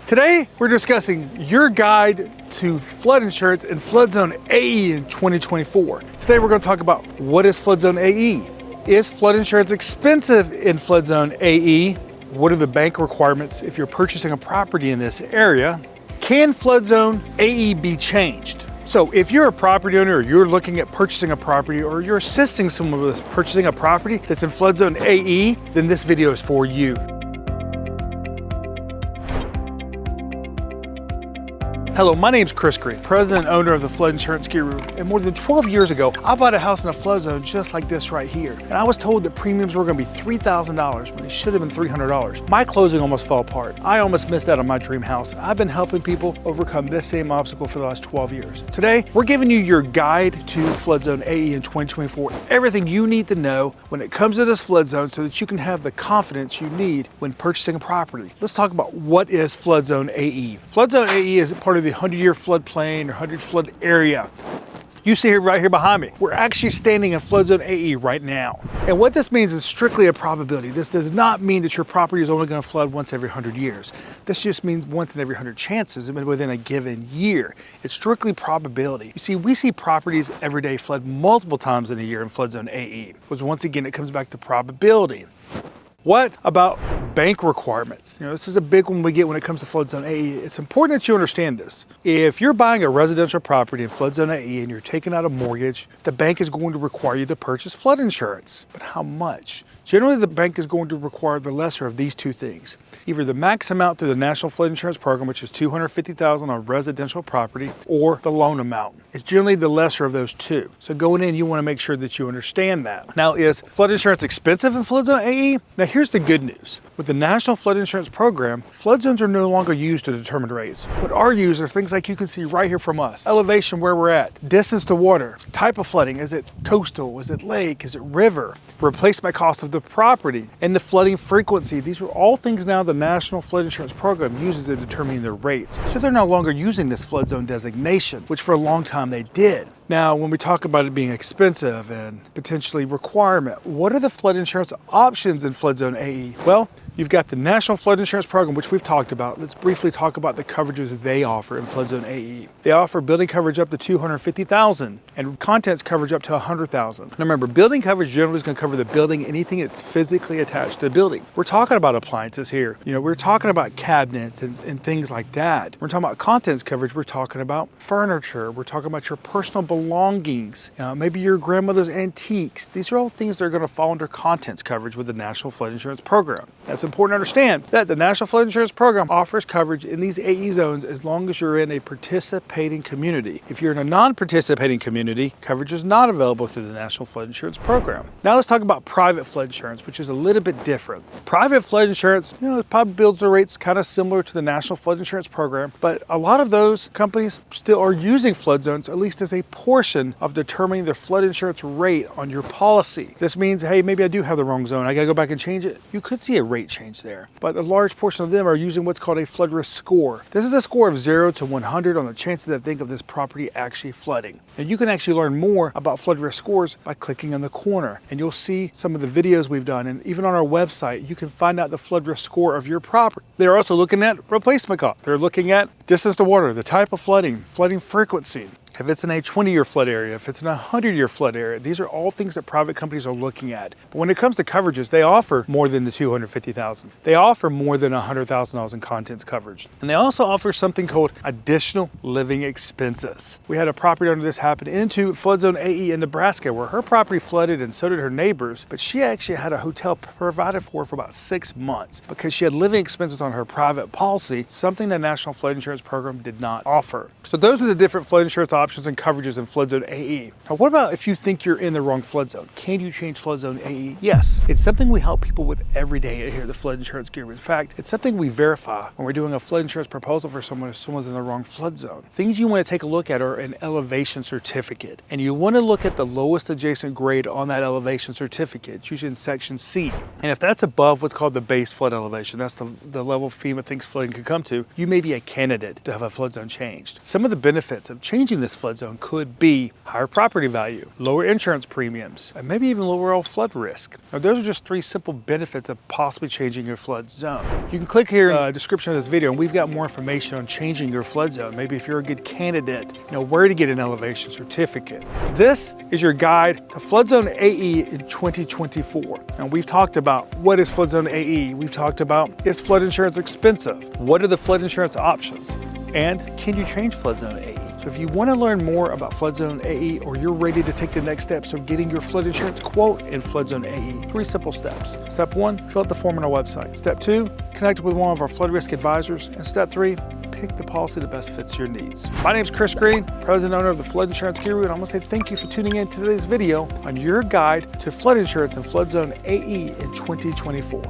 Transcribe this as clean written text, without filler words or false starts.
Today, we're discussing your guide to flood insurance in Flood Zone AE in 2024. Today, we're going to talk about what is Flood Zone AE? Is flood insurance expensive in Flood Zone AE? What are the bank requirements if you're purchasing a property in this area? Can Flood Zone AE be changed? So if you're a property owner or you're looking at purchasing a property or you're assisting someone with purchasing a property that's in Flood Zone AE, then this video is for you. Hello, my name's Chris Green, president and owner of the Flood Insurance Guru. And more than 12 years ago, I bought a house in a flood zone just like this right here. And I was told that premiums were gonna be $3,000 when they should have been $300. My closing almost fell apart. I almost missed out on my dream house. I've been helping people overcome this same obstacle for the last 12 years. Today, we're giving you your guide to Flood Zone AE in 2024. Everything you need to know when it comes to this flood zone so that you can have the confidence you need when purchasing a property. Let's talk about what is Flood Zone AE. Flood Zone AE is part of the 100-year floodplain or 100 flood area. You see here right here behind me, we're actually standing in Flood Zone AE right now. And what this means is strictly a probability. This does not mean that your property is only going to flood once every 100 years. This just means once in every 100 chances within a given year. It's strictly probability. You see, we see properties every day flood multiple times in a year in Flood Zone AE. Because once again, it comes back to probability. What about bank requirements? This is a big one we get when it comes to Flood Zone AE. It's important that you understand this. If you're buying a residential property in Flood Zone AE and you're taking out a mortgage, the bank is going to require you to purchase flood insurance. But how much? Generally, the bank is going to require the lesser of these two things. Either the max amount through the National Flood Insurance Program, which is $250,000 on residential property, or the loan amount. It's generally the lesser of those two. So going in, you want to make sure that you understand that. Now, is flood insurance expensive in Flood Zone AE? Now, here's the good news. With the National Flood Insurance Program, flood zones are no longer used to determine rates. What are used are things like you can see right here from us. Elevation, where we're at, distance to water, type of flooding. Is it coastal? Is it lake? Is it river? Replacement cost of the property, and the flooding frequency. These are all things now the National Flood Insurance Program uses in determining their rates. So they're no longer using this flood zone designation, which for a long time they did. Now, when we talk about it being expensive and potentially requirement, what are the flood insurance options in Flood Zone AE? Well, you've got the National Flood Insurance Program, which we've talked about. Let's briefly talk about the coverages they offer in Flood Zone AE. They offer building coverage up to $250,000 and contents coverage up to $100,000. Now remember, building coverage generally is going to cover the building, anything that's physically attached to the building. We're talking about appliances here. We're talking about cabinets and things like that. We're talking about contents coverage. We're talking about furniture. We're talking about your personal belongings, maybe your grandmother's antiques. These are all things that are going to fall under contents coverage with the National Flood Insurance Program. That's important to understand that the National Flood Insurance Program offers coverage in these AE zones as long as you're in a participating community. If you're in a non-participating community, coverage is not available through the National Flood Insurance Program. Now let's talk about private flood insurance, which is a little bit different. Private flood insurance, it probably builds the rates kind of similar to the National Flood Insurance Program, but a lot of those companies still are using flood zones, at least as a portion of determining the flood insurance rate on your policy. This means, hey, maybe I do have the wrong zone. I gotta go back and change it. You could see a rate change there, but a large portion of them are using what's called a flood risk score. This is a score of 0 to 100 on the chances that think of this property actually flooding. And you can actually learn more about flood risk scores by clicking on the corner, and you'll see some of the videos we've done, and even on our website, you can find out the flood risk score of your property. They're also looking at replacement cost. They're looking at distance to water, the type of flooding frequency. If it's in a 20-year flood area, if it's in a 100-year flood area, these are all things that private companies are looking at. But when it comes to coverages, they offer more than the $250,000. They offer more than $100,000 in contents coverage. And they also offer something called additional living expenses. We had a property owner this happen into Flood Zone AE in Nebraska, where her property flooded and so did her neighbors, but she actually had a hotel provided for about 6 months because she had living expenses on her private policy, something the National Flood Insurance Program did not offer. So those are the different flood insurance options and coverages in Flood Zone AE. Now, what about if you think you're in the wrong flood zone? Can you change Flood Zone AE? Yes. It's something we help people with every day here at the Flood Insurance Guru. In fact, it's something we verify when we're doing a flood insurance proposal for someone if someone's in the wrong flood zone. Things you want to take a look at are an elevation certificate. And you want to look at the lowest adjacent grade on that elevation certificate. It's usually in section C. And if that's above what's called the base flood elevation, that's the level FEMA thinks flooding could come to, you may be a candidate to have a flood zone changed. Some of the benefits of changing this flood zone could be higher property value, lower insurance premiums, and maybe even lower all flood risk. Now, those are just 3 simple benefits of possibly changing your flood zone. You can click here in the description of this video, and we've got more information on changing your flood zone. Maybe if you're a good candidate, where to get an elevation certificate. This is your guide to Flood Zone AE in 2024. Now, we've talked about what is Flood Zone AE. We've talked about, is flood insurance expensive? What are the flood insurance options? And can you change Flood Zone AE? So if you want to learn more about Flood Zone AE, or you're ready to take the next steps of getting your flood insurance quote in Flood Zone AE, 3 simple steps. Step 1, fill out the form on our website. Step 2, connect with one of our flood risk advisors. And step 3, pick the policy that best fits your needs. My name is Chris Green, president and owner of the Flood Insurance Guru, and I'm gonna say thank you for tuning in to today's video on your guide to flood insurance and Flood Zone AE in 2024.